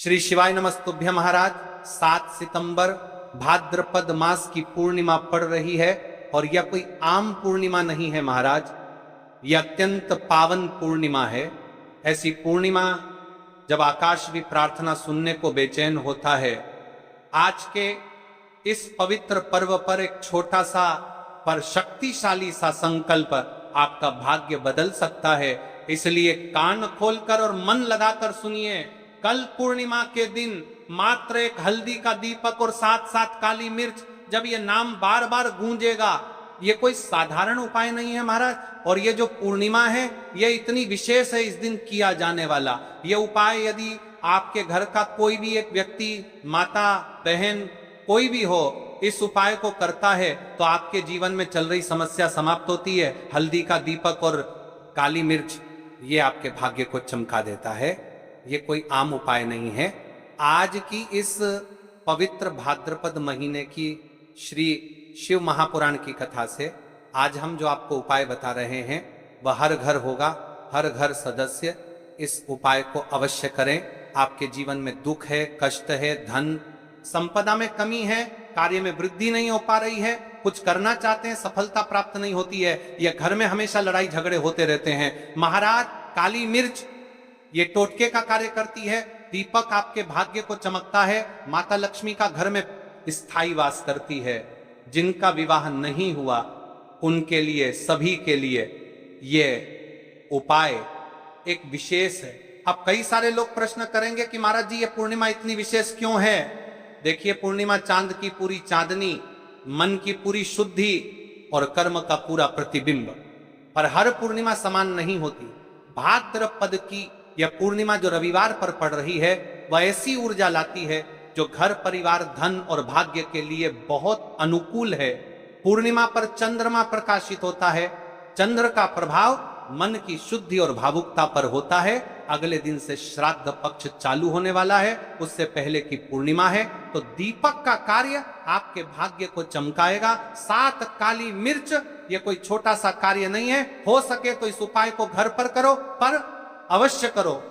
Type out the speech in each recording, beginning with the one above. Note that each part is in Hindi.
श्री शिवाय नमस्तुभ्य महाराज। 7 सितंबर भाद्रपद मास की पूर्णिमा पड़ रही है और यह कोई आम पूर्णिमा नहीं है महाराज, यह अत्यंत पावन पूर्णिमा है। ऐसी पूर्णिमा जब आकाश भी प्रार्थना सुनने को बेचैन होता है। आज के इस पवित्र पर्व पर एक छोटा सा पर शक्तिशाली सा संकल्प आपका भाग्य बदल सकता है, इसलिए कान खोलकर और मन लगाकर सुनिए। कल पूर्णिमा के दिन मात्र एक हल्दी का दीपक और साथ साथ काली मिर्च, जब ये नाम बार बार गूंजेगा, ये कोई साधारण उपाय नहीं है महाराज। और ये जो पूर्णिमा है ये इतनी विशेष है, इस दिन किया जाने वाला ये उपाय यदि आपके घर का कोई भी एक व्यक्ति, माता बहन कोई भी हो, इस उपाय को करता है तो आपके जीवन में चल रही समस्या समाप्त होती है। हल्दी का दीपक और काली मिर्च ये आपके भाग्य को चमका देता है, ये कोई आम उपाय नहीं है। आज की इस पवित्र भाद्रपद महीने की श्री शिव महापुराण की कथा से आज हम जो आपको उपाय बता रहे हैं वह हर घर होगा, हर घर सदस्य इस उपाय को अवश्य करें। आपके जीवन में दुख है, कष्ट है, धन संपदा में कमी है, कार्य में वृद्धि नहीं हो पा रही है, कुछ करना चाहते हैं सफलता प्राप्त नहीं होती है, या घर में हमेशा लड़ाई झगड़े होते रहते हैं। महाराज काली मिर्च ये टोटके का कार्य करती है, दीपक आपके भाग्य को चमकता है, माता लक्ष्मी का घर में स्थायी वास करती है। जिनका विवाह नहीं हुआ उनके लिए, सभी के लिए ये उपाय एक विशेष है। अब कई सारे लोग प्रश्न करेंगे कि महाराज जी ये पूर्णिमा इतनी विशेष क्यों है। देखिए, पूर्णिमा चांद की पूरी चांदनी, मन की पूरी शुद्धि और कर्म का पूरा प्रतिबिंब, पर हर पूर्णिमा समान नहीं होती। भाद्रपद की यह पूर्णिमा जो रविवार पर पड़ रही है वह ऐसी ऊर्जा लाती है जो घर परिवार, धन और भाग्य के लिए बहुत अनुकूल है। पूर्णिमा पर चंद्रमा प्रकाशित होता है, चंद्र का प्रभाव मन की शुद्धि और भावुकता पर होता है। अगले दिन से श्राद्ध पक्ष चालू होने वाला है, उससे पहले की पूर्णिमा है, तो दीपक का कार्य आपके भाग्य को चमकाएगा। 7 काली मिर्च ये कोई छोटा सा कार्य नहीं है। हो सके तो इस उपाय को घर पर करो, पर अवश्य करो।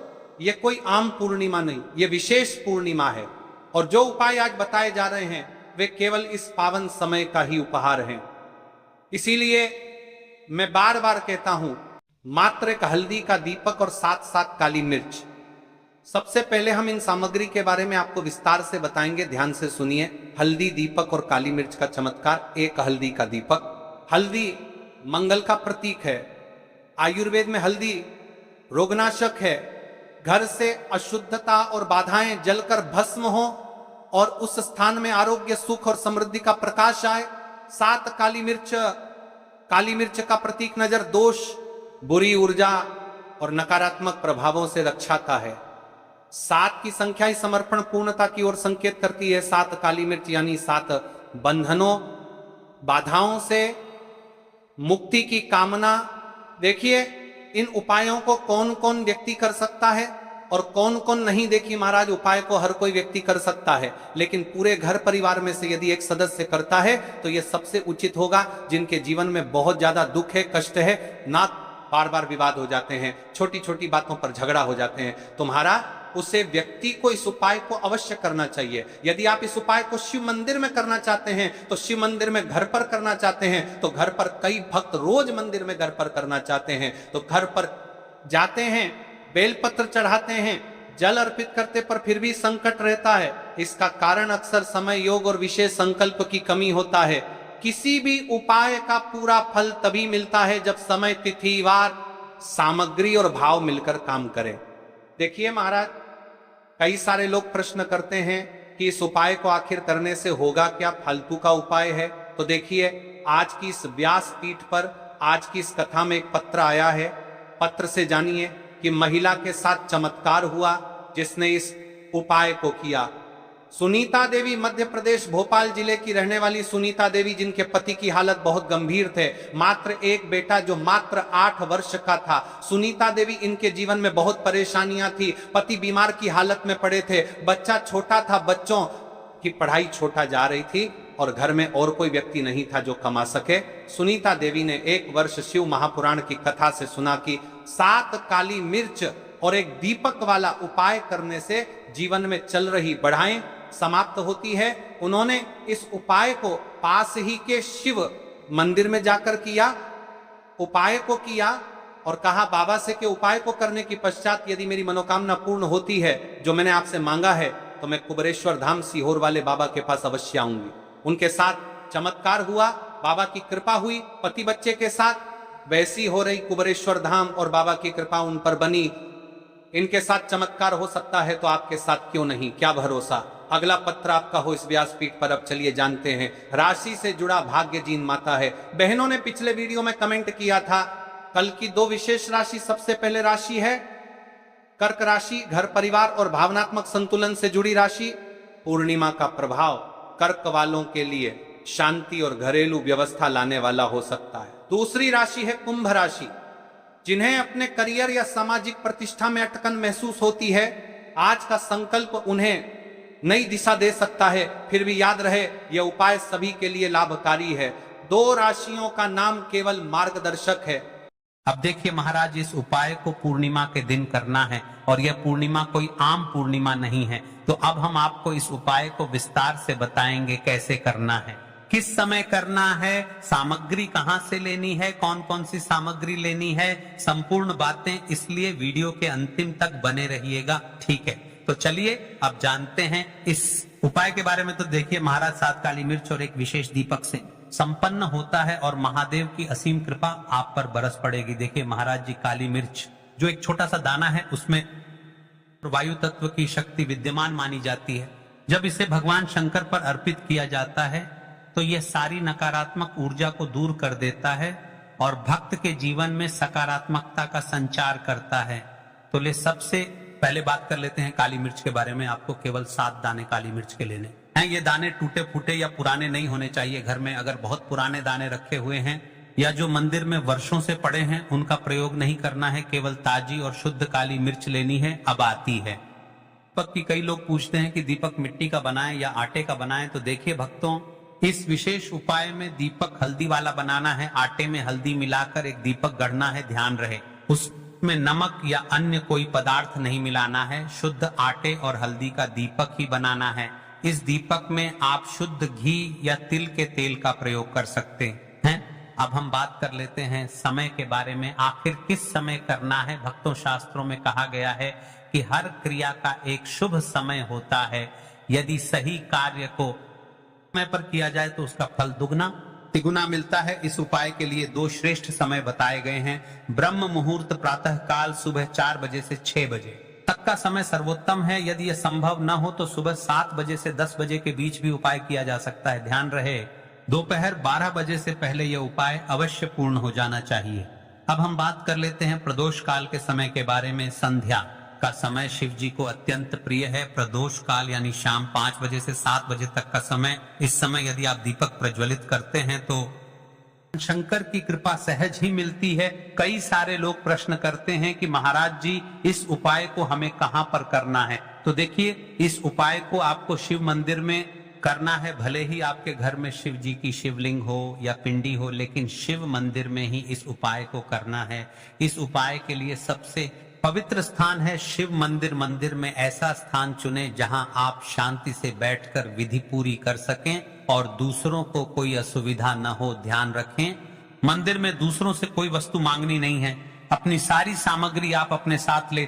ये कोई आम पूर्णिमा नहीं, ये विशेष पूर्णिमा है। और जो उपाय आज बताए जा रहे हैं वे केवल इस पावन समय का ही उपहार हैं। इसीलिए मैं बार बार कहता हूं, मात्र एक हल्दी का दीपक और साथ साथ काली मिर्च। सबसे पहले हम इन सामग्री के बारे में आपको विस्तार से बताएंगे, ध्यान से सुनिए। हल्दी, दीपक और काली मिर्च का चमत्कार। एक हल्दी का दीपक। हल्दी मंगल का प्रतीक है। आयुर्वेद में हल्दी रोगनाशक है। घर से अशुद्धता और बाधाएं जलकर भस्म हो और उस स्थान में आरोग्य, सुख और समृद्धि का प्रकाश आए। 7 काली मिर्च का प्रतीक नजर दोष, बुरी ऊर्जा और नकारात्मक प्रभावों से रक्षाता है। 7 की संख्या ही समर्पण, पूर्णता की ओर संकेत करती है। 7 काली मिर्च यानी 7 बंधनों, बाधाओं से मुक्ति की कामना। देखिए, इन उपायों को कौन कौन व्यक्ति कर सकता है और कौन कौन नहीं। देखिए महाराज, उपाय को हर कोई व्यक्ति कर सकता है, लेकिन पूरे घर परिवार में से यदि एक सदस्य करता है तो यह सबसे उचित होगा। जिनके जीवन में बहुत ज्यादा दुख है, कष्ट है, ना बार बार विवाद हो जाते हैं, छोटी छोटी बातों पर झगड़ा हो जाते हैं, तुम्हारा उसे व्यक्ति को इस उपाय को अवश्य करना चाहिए। यदि आप इस उपाय को शिव मंदिर में करना चाहते हैं तो शिव मंदिर में, घर पर करना चाहते हैं तो घर पर, कई भक्त रोज मंदिर में घर पर करना चाहते हैं तो घर पर जाते हैं, बेलपत्र चढ़ाते हैं, जल अर्पित करते, पर फिर भी संकट रहता है। इसका कारण अक्सर समय, योग और विशेष संकल्प की कमी होता है। किसी भी उपाय का पूरा फल तभी मिलता है जब समय, तिथि, वार, सामग्री और भाव मिलकर काम करें। देखिए महाराज, कई सारे लोग प्रश्न करते हैं कि इस उपाय को आखिर करने से होगा क्या, फालतू का उपाय है। तो देखिए, आज की इस व्यास पीठ पर, आज की इस कथा में एक पत्र आया है। पत्र से जानिए कि महिला के साथ चमत्कार हुआ जिसने इस उपाय को किया। सुनीता देवी, मध्य प्रदेश भोपाल जिले की रहने वाली सुनीता देवी, जिनके पति की हालत बहुत गंभीर थे, मात्र एक बेटा जो मात्र 8 वर्ष का था। सुनीता देवी, इनके जीवन में बहुत परेशानियां थी, पति बीमार की हालत में पड़े थे, बच्चा छोटा था, बच्चों की पढ़ाई छोटा जा रही थी और घर में और कोई व्यक्ति नहीं था जो कमा सके। सुनीता देवी ने एक वर्ष शिव महापुराण की कथा से सुना कि 7 काली मिर्च और एक दीपक वाला उपाय करने से जीवन में चल रही बढ़ाएं समाप्त होती है। उन्होंने इस उपाय को पास ही के शिव मंदिर में जाकर किया, उपाय को किया और कहा बाबा से कि उपाय को करने की पश्चात यदि मेरी मनोकामना पूर्ण होती है जो मैंने आपसे मांगा है तो मैं कुबेरेश्वर धाम सीहोर वाले बाबा के पास अवश्य आऊंगी। उनके साथ चमत्कार हुआ, बाबा की कृपा हुई पति बच्चे के साथ, वैसी हो रही कुबेरेश्वर धाम और बाबा की कृपा उन पर बनी। इनके साथ चमत्कार हो सकता है तो आपके साथ क्यों नहीं, क्या भरोसा। अगला पत्र आपका हो इस व्यासपीठ पर। अब चलिए जानते हैं, राशि से जुड़ा भाग्य जीन माता है। बहनों ने पिछले वीडियो में कमेंट किया था कल की 2 विशेष राशि। सबसे पहले राशि है कर्क राशि, घर परिवार और भावनात्मक संतुलन से जुड़ी राशि। पूर्णिमा का प्रभाव कर्क वालों के लिए शांति और घरेलू व्यवस्था लाने वाला हो सकता है। दूसरी राशि है कुंभ राशि, जिन्हें अपने करियर या सामाजिक प्रतिष्ठा में अटकन महसूस होती है। आज का संकल्प उन्हें नई दिशा दे सकता है। फिर भी याद रहे यह उपाय सभी के लिए लाभकारी है। 2 राशियों का नाम केवल मार्गदर्शक है। अब देखिए महाराज, इस उपाय को पूर्णिमा के दिन करना है और यह पूर्णिमा कोई आम पूर्णिमा नहीं है। तो अब हम आपको इस उपाय को विस्तार से बताएंगे कैसे करना है, किस समय करना है, सामग्री कहां से लेनी है, कौन कौन सी सामग्री लेनी है, संपूर्ण बातें। इसलिए वीडियो के अंतिम तक बने रहिएगा, ठीक है। तो चलिए अब जानते हैं इस उपाय के बारे में। तो देखिए महाराज, 7 काली मिर्च और एक विशेष दीपक से संपन्न होता है और महादेव की असीम कृपा आप पर बरस पड़ेगी। देखिए महाराज जी, काली मिर्च जो एक छोटा सा दाना है उसमें वायु तत्व की शक्ति विद्यमान मानी जाती है। जब इसे भगवान शंकर पर अर्पित किया जाता है तो यह सारी नकारात्मक ऊर्जा को दूर कर देता है और भक्त के जीवन में सकारात्मकता का संचार करता है। तो ले सबसे पहले बात कर लेते हैं काली मिर्च के बारे में। आपको केवल 7 दाने काली मिर्च के लेने हैं। ये दाने टूटे फूटे या पुराने नहीं होने चाहिए। घर में अगर बहुत पुराने दाने रखे हुए हैं या जो मंदिर में वर्षों से पड़े हैं उनका प्रयोग नहीं करना है। केवल ताजी और शुद्ध काली मिर्च लेनी है। अब आती है दीपक की। कई लोग पूछते हैं कि दीपक मिट्टी का बनाएं या आटे का बनाएं। तो देखिए भक्तों, इस विशेष उपाय में दीपक हल्दी वाला बनाना है। आटे में हल्दी मिलाकर एक दीपक गढ़ना है। ध्यान रहे उसमें नमक या अन्य कोई पदार्थ नहीं मिलाना है। शुद्ध आटे और हल्दी का दीपक ही बनाना है। इस दीपक में आप शुद्ध घी या तिल के तेल का प्रयोग कर सकते हैं। अब हम बात कर लेते हैं समय के बारे में। आखिर किस समय करना है? भक्तों, शास्त्रों में कहा गया है कि हर क्रिया का एक शुभ समय होता है। यदि सही कार्य को समय पर किया जाए तो उसका फल दुगना तिगुना मिलता है। इस उपाय के लिए 2 श्रेष्ठ समय बताए गए हैं। ब्रह्म मुहूर्त प्रातः काल सुबह 4 बजे से 6 बजे तक का समय सर्वोत्तम है। यदि यह संभव न हो तो सुबह 7 बजे से 10 बजे के बीच भी उपाय किया जा सकता है। ध्यान रहे दोपहर 12 बजे से पहले यह उपाय अवश्य पूर्ण हो जाना चाहिए। अब हम बात कर लेते हैं प्रदोष काल के समय के बारे में। संध्या का समय शिव जी को अत्यंत प्रिय है। प्रदोष काल यानी शाम 5 बजे से 7 बजे तक का समय। इस समय यदि आप दीपक प्रज्वलित करते हैं तो शंकर की कृपा सहज ही मिलती है। कई सारे लोग प्रश्न करते हैं कि महाराज जी, इस उपाय को हमें कहां पर करना है? तो देखिए, इस उपाय को आपको शिव मंदिर में करना है। भले ही आपके घर में शिव जी की शिवलिंग हो या पिंडी हो, लेकिन शिव मंदिर में ही इस उपाय को करना है। इस उपाय के लिए सबसे पवित्र स्थान है शिव मंदिर। मंदिर में ऐसा स्थान चुने जहां आप शांति से बैठकर विधि पूरी कर सकें और दूसरों को कोई असुविधा न हो। ध्यान रखें, मंदिर में दूसरों से कोई वस्तु मांगनी नहीं है। अपनी सारी सामग्री आप अपने साथ ले।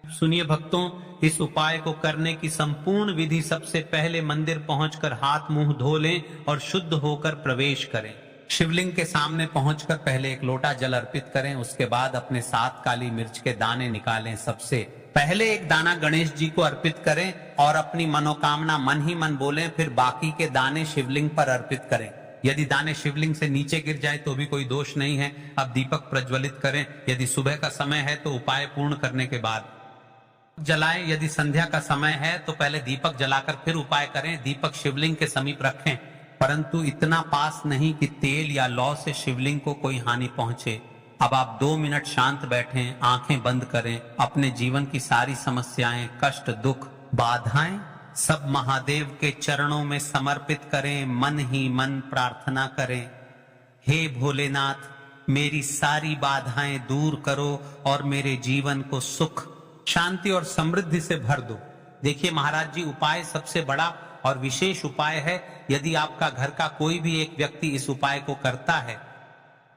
सुनिए भक्तों, इस उपाय को करने की संपूर्ण विधि सबसे पहले मंदिर पहुंचकर हाथ मुंह धो लें और शुद्ध होकर प्रवेश करें। शिवलिंग के सामने पहुंचकर पहले एक लोटा जल अर्पित करें। उसके बाद अपने 7 काली मिर्च के दाने निकालें। सबसे पहले एक दाना गणेश जी को अर्पित करें और अपनी मनोकामना मन ही मन बोलें। फिर बाकी के दाने शिवलिंग पर अर्पित करें। यदि दाने शिवलिंग से नीचे गिर जाए तो भी कोई दोष नहीं है। अब दीपक प्रज्वलित करें। यदि सुबह का समय है तो उपाय पूर्ण करने के बाद जलाएं। यदि संध्या का समय है तो पहले दीपक जलाकर फिर उपाय करें। दीपक शिवलिंग के समीप रखें, परंतु इतना पास नहीं कि तेल या लौ से शिवलिंग को कोई हानि पहुंचे। अब आप 2 मिनट शांत बैठें, आंखें बंद करें। अपने जीवन की सारी समस्याएं, कष्ट, दुख, बाधाएं सब महादेव के चरणों में समर्पित करें। मन ही मन प्रार्थना करें, हे भोलेनाथ, मेरी सारी बाधाएं दूर करो और मेरे जीवन को सुख, शांति और समृद्धि से भर दो। देखिए महाराज जी, उपाय सबसे बड़ा और विशेष उपाय है। यदि आपका घर का कोई भी एक व्यक्ति इस उपाय को करता है,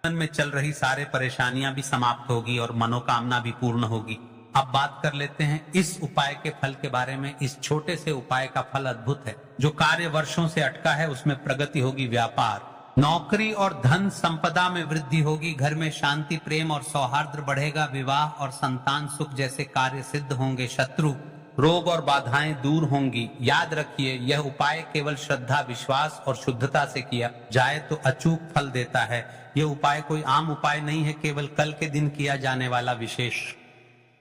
मन में चल रही सारे परेशानियां भी समाप्त होगी और मनोकामना भी पूर्ण होगी। अब बात कर लेते हैं इस उपाय के फल के बारे में। इस छोटे से उपाय का फल अद्भुत है। जो कार्य वर्षों से अटका है उसमें प्रगति होगी, व्यापार, नौकरी और धन संपदा में वृद्धि होगी, घर में शांति, प्रेम और सौहार्द बढ़ेगा, विवाह और संतान सुख जैसे कार्य सिद्ध होंगे, शत्रु, रोग और बाधाएं दूर होंगी। याद रखिए, यह उपाय केवल श्रद्धा, विश्वास और शुद्धता से किया जाए तो अचूक फल देता है। यह उपाय कोई आम उपाय नहीं है, केवल कल के दिन किया जाने वाला विशेष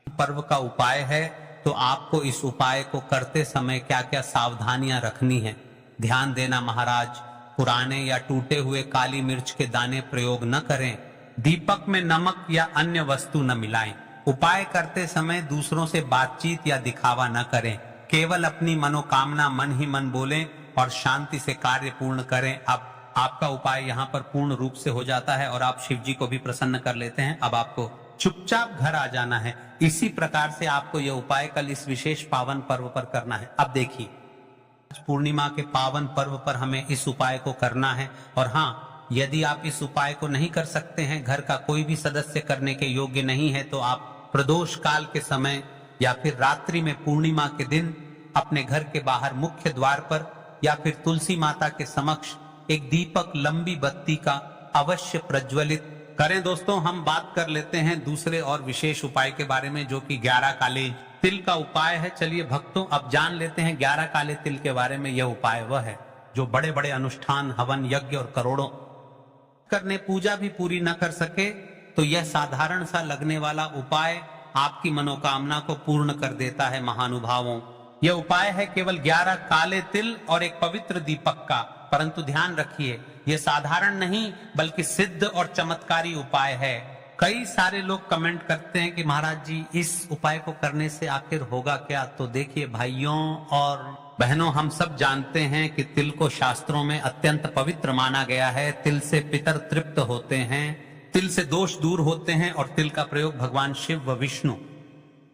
पर्व का उपाय है। तो आपको इस उपाय को करते समय क्या क्या सावधानियां रखनी है, ध्यान देना महाराज। पुराने या टूटे हुए काली मिर्च के दाने प्रयोग न करें। दीपक में नमक या अन्य वस्तु न मिलाएं। उपाय करते समय दूसरों से बातचीत या दिखावा न करें। केवल अपनी मनोकामना मन ही मन बोलें और शांति से कार्य पूर्ण करें। अब आपका उपाय यहाँ पर पूर्ण रूप से हो जाता है और आप शिव जी को भी प्रसन्न कर लेते हैं। अब आपको चुपचाप घर आ जाना है। इसी प्रकार से आपको यह उपाय कल इस विशेष पावन पर्व पर करना है। अब देखिए, पूर्णिमा के पावन पर्व पर हमें इस उपाय को करना है। और हाँ, यदि आप इस उपाय को नहीं कर सकते हैं, घर का कोई भी सदस्य करने के योग्य नहीं है, तो आप प्रदोष काल के समय या फिर रात्रि में पूर्णिमा के दिन अपने घर के बाहर मुख्य द्वार पर या फिर तुलसी माता के समक्ष एक दीपक, लंबी बत्ती का अवश्य प्रज्वलित करें। दोस्तों, हम बात कर लेते हैं दूसरे और विशेष उपाय के बारे में, जो कि 11 काले तिल का उपाय है। चलिए भक्तों, अब जान लेते हैं 11 काले तिल के बारे में। यह उपाय वह है जो बड़े बड़े अनुष्ठान, हवन, यज्ञ और करोड़ों करने पूजा भी पूरी न कर सके, तो यह साधारण सा लगने वाला उपाय आपकी मनोकामना को पूर्ण कर देता है। महानुभावों, यह उपाय है केवल 11 काले तिल और एक पवित्र दीपक का। परंतु ध्यान रखिए, यह साधारण नहीं बल्कि सिद्ध और चमत्कारी उपाय है। कई सारे लोग कमेंट करते हैं कि महाराज जी, इस उपाय को करने से आखिर होगा क्या? तो देखिए भाइयों और बहनों, हम सब जानते हैं कि तिल को शास्त्रों में अत्यंत पवित्र माना गया है। तिल से पितर तृप्त होते हैं, तिल से दोष दूर होते हैं और तिल का प्रयोग भगवान शिव व विष्णु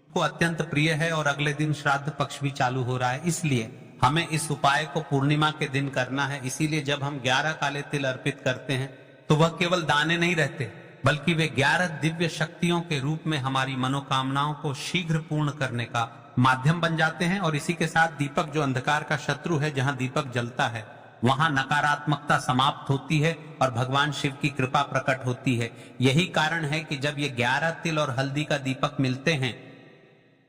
को अत्यंत प्रिय है। और अगले दिन श्राद्ध पक्ष भी चालू हो रहा है, इसलिए हमें इस उपाय को पूर्णिमा के दिन करना है। इसीलिए जब हम 11 काले तिल अर्पित करते हैं तो वह केवल दाने नहीं रहते, बल्कि वे 11 दिव्य शक्तियों के रूप में हमारी मनोकामनाओं को शीघ्र पूर्ण करने का माध्यम बन जाते हैं। और इसी के साथ दीपक, जो अंधकार का शत्रु है, जहां दीपक जलता है वहां नकारात्मकता समाप्त होती है और भगवान शिव की कृपा प्रकट होती है। यही कारण है कि जब ये 11 तिल और हल्दी का दीपक मिलते हैं,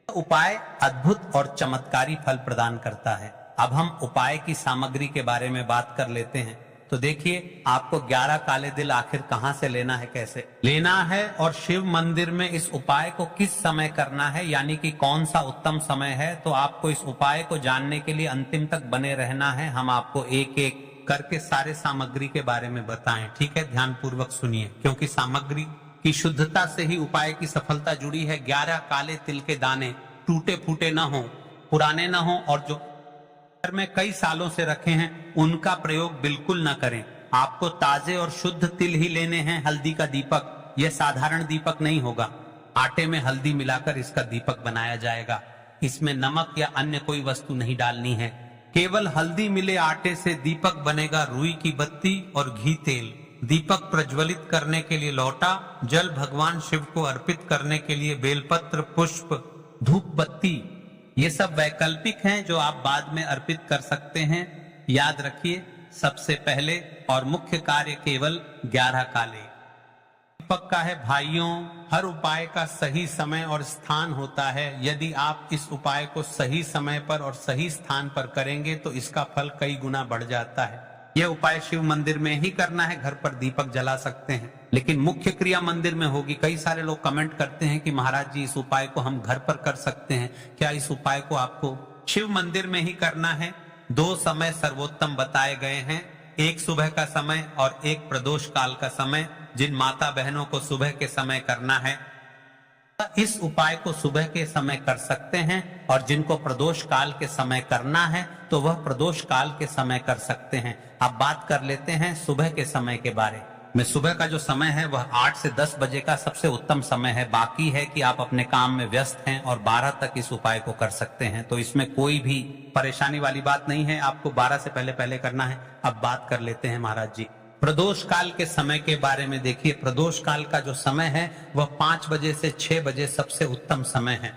उपाय अद्भुत और चमत्कारी फल प्रदान करता है। अब हम उपाय की सामग्री के बारे में बात कर लेते हैं। तो देखिए, आपको 11 काले तिल आखिर कहां से लेना है, कैसे लेना है, और शिव मंदिर में इस उपाय को किस समय करना है, यानी कि कौन सा उत्तम समय है। तो आपको इस उपाय को जानने के लिए अंतिम तक बने रहना है। हम आपको एक एक करके सारे सामग्री के बारे में बताएं, ठीक है? ध्यान पूर्वक सुनिए, क्योंकि सामग्री की शुद्धता से ही उपाय की सफलता जुड़ी है। 11 काले तिल के दाने टूटे फूटे न हो, पुराने न हो, और जो घर में कई सालों से रखे हैं उनका प्रयोग बिल्कुल न करें। आपको ताजे और शुद्ध तिल ही लेने हैं। हल्दी का दीपक, यह साधारण दीपक नहीं होगा। आटे में हल्दी मिलाकर इसका दीपक बनाया जाएगा। इसमें नमक या अन्य कोई वस्तु नहीं डालनी है। केवल हल्दी मिले आटे से दीपक बनेगा। रुई की बत्ती और घी तेल, दीपक प्रज्वलित करने के लिए लोटा, जल भगवान शिव को अर्पित करने के लिए बेलपत्र, पुष्प, धूप बत्ती, ये सब वैकल्पिक हैं जो आप बाद में अर्पित कर सकते हैं। याद रखिए, सबसे पहले और मुख्य कार्य केवल 11 काले दीपक का है। भाइयों, हर उपाय का सही समय और स्थान होता है। यदि आप इस उपाय को सही समय पर और सही स्थान पर करेंगे तो इसका फल कई गुना बढ़ जाता है। यह उपाय शिव मंदिर में ही करना है। घर पर दीपक जला सकते हैं, लेकिन मुख्य क्रिया मंदिर में होगी। कई सारे लोग कमेंट करते हैं कि महाराज जी, इस उपाय को हम घर पर कर सकते हैं क्या? इस उपाय को आपको शिव मंदिर में ही करना है। 2 समय सर्वोत्तम बताए गए हैं, एक सुबह का समय और एक प्रदोष काल का समय। जिन माता बहनों को सुबह के समय करना है, इस उपाय को सुबह के समय कर सकते हैं, और जिनको प्रदोष काल के समय करना है तो वह प्रदोष काल के समय कर सकते हैं। अब बात कर लेते हैं सुबह के समय के बारे। में सुबह का जो समय है वह 8 से 10 बजे का सबसे उत्तम समय है। बाकी है कि आप अपने काम में व्यस्त हैं और 12 तक इस उपाय को कर सकते हैं, तो इसमें कोई भी परेशानी वाली बात नहीं है। आपको 12 से पहले करना है। अब बात कर लेते हैं महाराज जी प्रदोष काल के समय के बारे में। देखिए, प्रदोष काल का जो समय है वह 5 बजे से 6 बजे सबसे उत्तम समय है।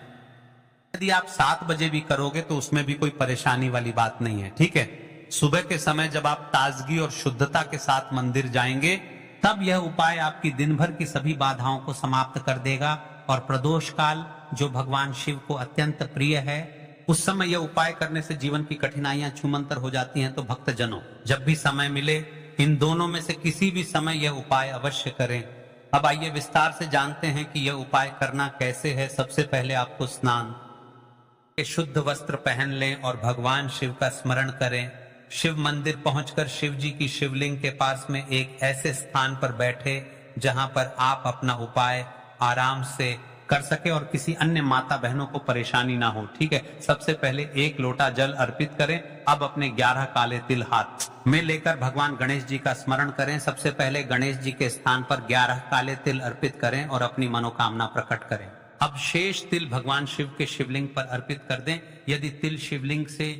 यदि आप 7 बजे भी करोगे तो उसमें भी कोई परेशानी वाली बात नहीं है, ठीक है। सुबह के समय जब आप ताजगी और शुद्धता के साथ मंदिर जाएंगे तब यह उपाय आपकी दिन भर की सभी बाधाओं को समाप्त कर देगा। और प्रदोष काल जो भगवान शिव को अत्यंत प्रिय है, उस समय यह उपाय करने से जीवन की कठिनाइयां छूमंतर हो जाती हैं। तो भक्तजनों, जब भी समय मिले इन दोनों में से किसी भी समय यह उपाय अवश्य करें। अब आइए विस्तार से जानते हैं कि यह उपाय करना कैसे है। सबसे पहले आपको स्नान के शुद्ध वस्त्र पहन लें और भगवान शिव का स्मरण करें। शिव मंदिर पहुंचकर शिव जी की शिवलिंग के पास में एक ऐसे स्थान पर बैठे जहां पर आप अपना उपाय आराम से कर सके और किसी अन्य माता बहनों को परेशानी ना हो, ठीक है। सबसे पहले 1 लोटा जल अर्पित करें। अब अपने 11 काले तिल हाथ में लेकर भगवान गणेश जी का स्मरण करें। सबसे पहले गणेश जी के स्थान पर 11 काले तिल अर्पित करें और अपनी मनोकामना प्रकट करें। अब शेष तिल भगवान शिव के शिवलिंग पर अर्पित कर दें। यदि तिल शिवलिंग से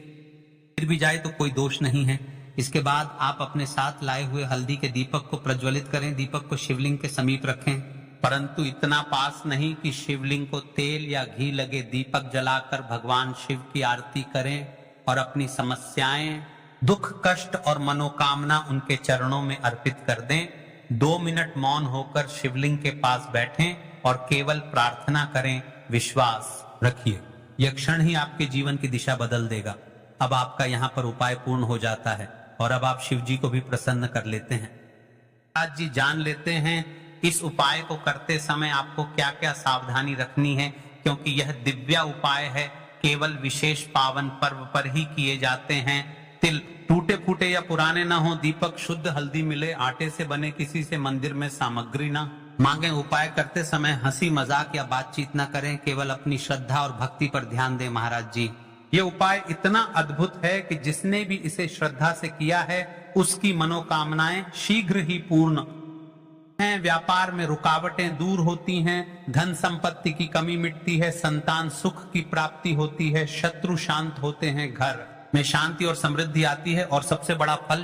गिर भी जाए तो कोई दोष नहीं है। इसके बाद आप अपने साथ लाए हुए हल्दी के दीपक को प्रज्वलित करें। दीपक को शिवलिंग के समीप रखें, परंतु इतना पास नहीं कि शिवलिंग को तेल या घी लगे दीपक जलाकर भगवान शिव की आरती करें और अपनी समस्याएं, दुख, कष्ट और मनोकामना उनके चरणों में अर्पित कर दें। 2 मिनट मौन होकर शिवलिंग के पास बैठें और केवल प्रार्थना करें। विश्वास रखिए, यह क्षण ही आपके जीवन की दिशा बदल देगा। अब आपका यहाँ पर उपाय पूर्ण हो जाता है और अब आप शिव जी को भी प्रसन्न कर लेते हैं। आज जी जान लेते हैं इस उपाय को करते समय आपको क्या क्या सावधानी रखनी है, क्योंकि यह दिव्य उपाय है, केवल विशेष पावन पर्व पर ही किए जाते हैं। तिल टूटे फूटे या पुराने ना हो, दीपक शुद्ध, हल्दी मिले, आटे से बने, किसी से मंदिर में सामग्री ना मांगे। उपाय करते समय हंसी मजाक या बातचीत ना करें, केवल अपनी श्रद्धा और भक्ति पर ध्यान दें। महाराज जी, ये उपाय इतना अद्भुत है कि जिसने भी इसे श्रद्धा से किया है उसकी मनोकामनाएं शीघ्र ही पूर्ण हैं। व्यापार में रुकावटें दूर होती हैं, धन संपत्ति की कमी मिटती है, संतान सुख की प्राप्ति होती है, शत्रु शांत होते हैं, घर में शांति और समृद्धि आती है और सबसे बड़ा फल